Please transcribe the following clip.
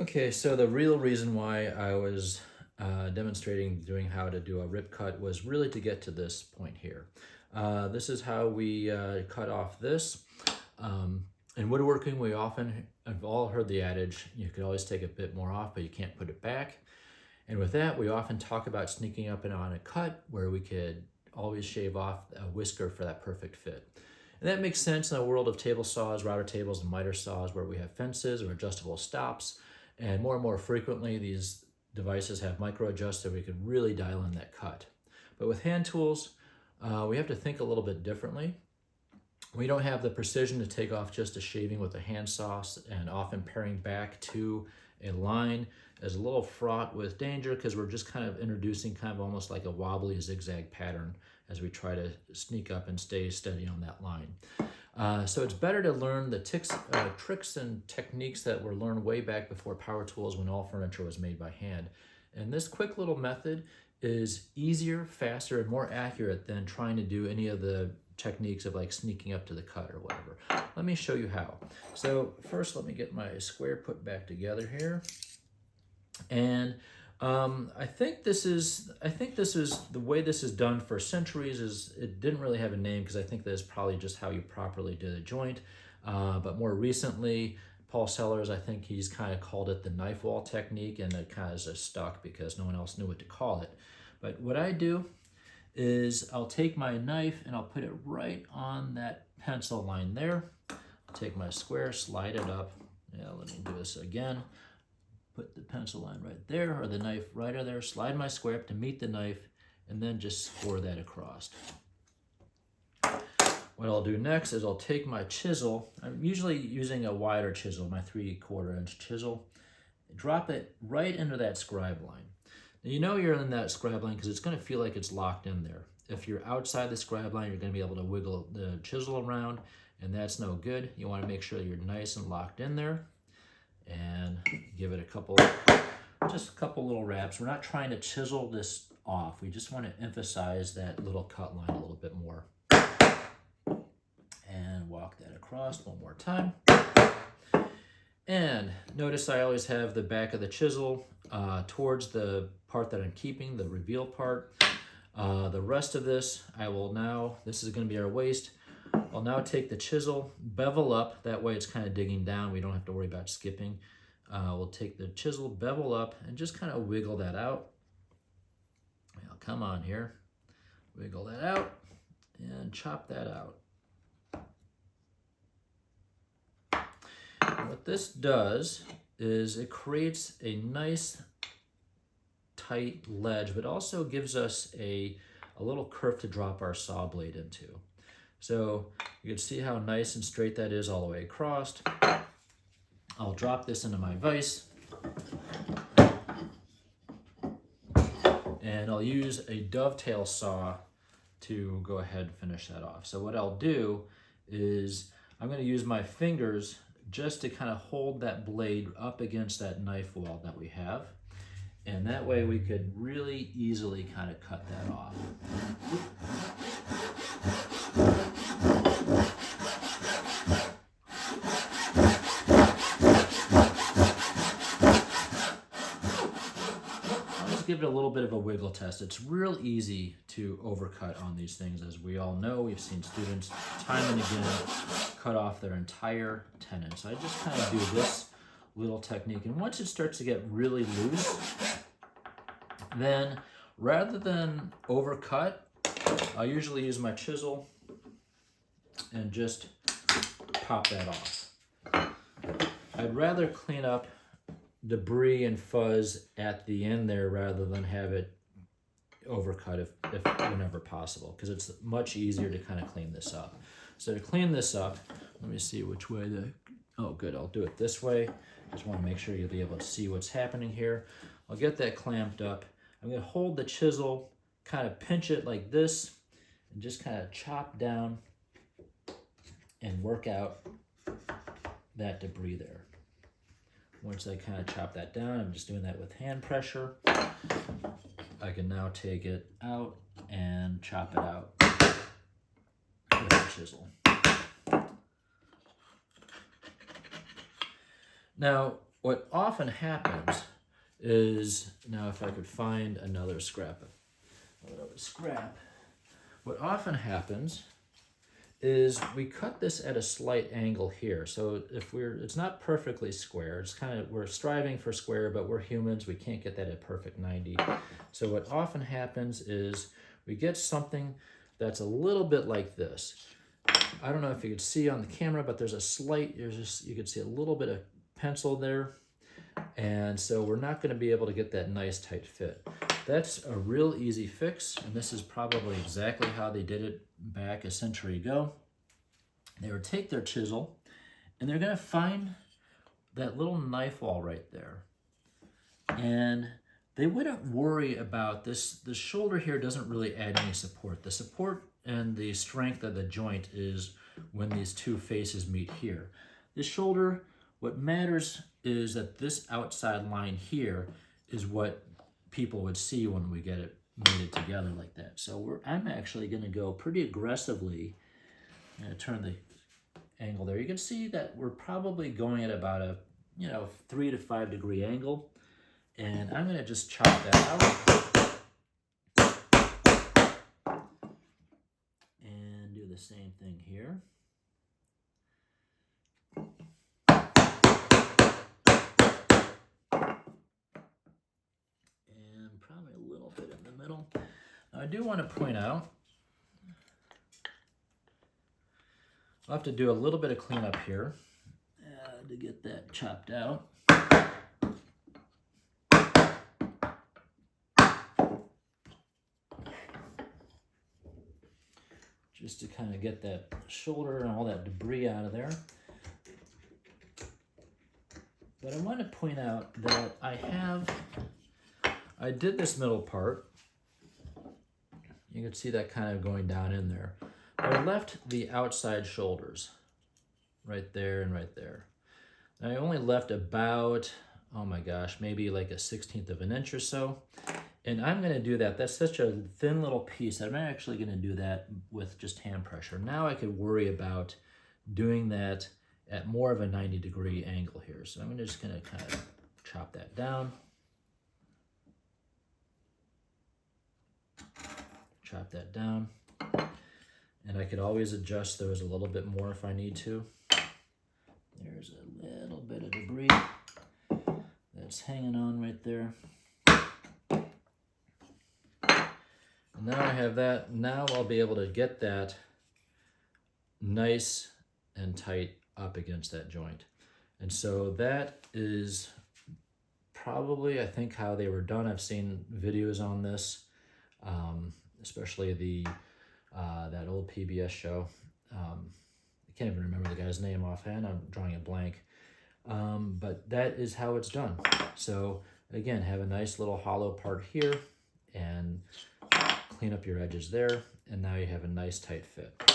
Okay, so the real reason why I was demonstrating doing how to do a rip cut was really to get to this point here. This is how we cut off this. Um, in woodworking, we often have all heard the adage, you could always take a bit more off, but you can't put it back. And with that, we often talk about sneaking up and on a cut where we could always shave off a whisker for that perfect fit. And that makes sense in the world of table saws, router tables, and miter saws where we have fences or adjustable stops. And more frequently, these devices have micro adjusts so we can really dial in that cut. But with hand tools, we have to think a little bit differently. We don't have the precision to take off just a shaving with a handsaw, and often paring back to a line is a little fraught with danger because we're just kind of introducing kind of almost like a wobbly zigzag pattern as we try to sneak up and stay steady on that line. So it's better to learn the tricks and techniques that were learned way back before power tools when all furniture was made by hand. And this quick little method is easier, faster, and more accurate than trying to do any of the techniques of like sneaking up to the cut or whatever. Let me show you how. So first, let me get my square put back together here. And I think this is the way this is done for centuries. Is it didn't really have a name because I think that is probably just how you properly did a joint. But more recently, Paul Sellers, I think he's kind of called it the knife wall technique, and it kind of just stuck because no one else knew what to call it. But what I do is I'll take my knife and I'll put it right on that pencil line there. I'll take my square, slide it up. Yeah, let me do this again. Put the pencil line right there, or the knife right there, slide my square up to meet the knife, and then just score that across. What I'll do next is I'll take my chisel. I'm usually using a wider chisel, my 3/4 inch chisel. Drop it right into that scribe line. Now you know you're in that scribe line because it's going to feel like it's locked in there. If you're outside the scribe line, you're going to be able to wiggle the chisel around, and that's no good. You want to make sure you're nice and locked in there. And give it just a couple little wraps. We're not trying to chisel this off. We just want to emphasize that little cut line a little bit more. And walk that across one more time. And notice I always have the back of the chisel towards the part that I'm keeping, the reveal part. The rest of this, this is going to be our waste. I'll now take the chisel, bevel up, that way it's kind of digging down, we don't have to worry about skipping. We'll take the chisel, bevel up, and just kind of wiggle that out. Now come on here, wiggle that out, and chop that out. And what this does is it creates a nice tight ledge, but also gives us a little curve to drop our saw blade into. So you can see how nice and straight that is all the way across. I'll drop this into my vise. And I'll use a dovetail saw to go ahead and finish that off. So what I'll do is I'm going to use my fingers just to kind of hold that blade up against that knife wall that we have. And that way we could really easily kind of cut that off. Give it a little bit of a wiggle test. It's real easy to overcut on these things. As we all know, we've seen students time and again cut off their entire tenon. So I just kind of do this little technique. And once it starts to get really loose, then rather than overcut, I'll usually use my chisel and just pop that off. I'd rather clean up debris and fuzz at the end there rather than have it overcut if whenever possible, because it's much easier to kind of clean this up. So to clean this up, let me see which way oh good, I'll do it this way. Just want to make sure you'll be able to see what's happening here. I'll get that clamped up. I'm going to hold the chisel, kind of pinch it like this, and just kind of chop down and work out that debris there. Once I kind of chop that down, I'm just doing that with hand pressure. I can now take it out and chop it out with a chisel. Now, what often happens is, now if I could find another scrap, what often happens is we cut this at a slight angle here. So if it's not perfectly square, it's kind of, we're striving for square, but we're humans, we can't get that at perfect 90. So what often happens is we get something that's a little bit like this. I don't know if you could see on the camera, but there's a slight, you can see a little bit of pencil there. And so we're not going to be able to get that nice tight fit. That's a real easy fix, and this is probably exactly how they did it back a century ago. They would take their chisel, and they're going to find that little knife wall right there. And they wouldn't worry about this. The shoulder here doesn't really add any support. The support and the strength of the joint is when these two faces meet here. The shoulder, what matters is that this outside line here is what people would see when we get it mated together like that. So I'm actually going to go pretty aggressively. I'm going to turn the angle there. You can see that we're probably going at about a 3 to 5 degree angle, and I'm going to just chop that out and do the same thing here. Probably a little bit in the middle. Now, I do want to point out, I'll have to do a little bit of cleanup here to get that chopped out. Just to kind of get that shoulder and all that debris out of there. But I want to point out that I did this middle part. You can see that kind of going down in there. But I left the outside shoulders right there and right there. And I only left about, oh my gosh, maybe like a 1/16 of an inch or so. And I'm going to do that. That's such a thin little piece. I'm actually going to do that with just hand pressure. Now I could worry about doing that at more of a 90 degree angle here. So I'm just going to kind of chop that down. Chop that down. And I could always adjust those a little bit more if I need to. There's a little bit of debris that's hanging on right there. And now I have that. Now I'll be able to get that nice and tight up against that joint. And so that is probably, I think, how they were done. I've seen videos on this, especially that old PBS show. I can't even remember the guy's name offhand. I'm drawing a blank. But that is how it's done. So again, have a nice little hollow part here and clean up your edges there. And now you have a nice tight fit.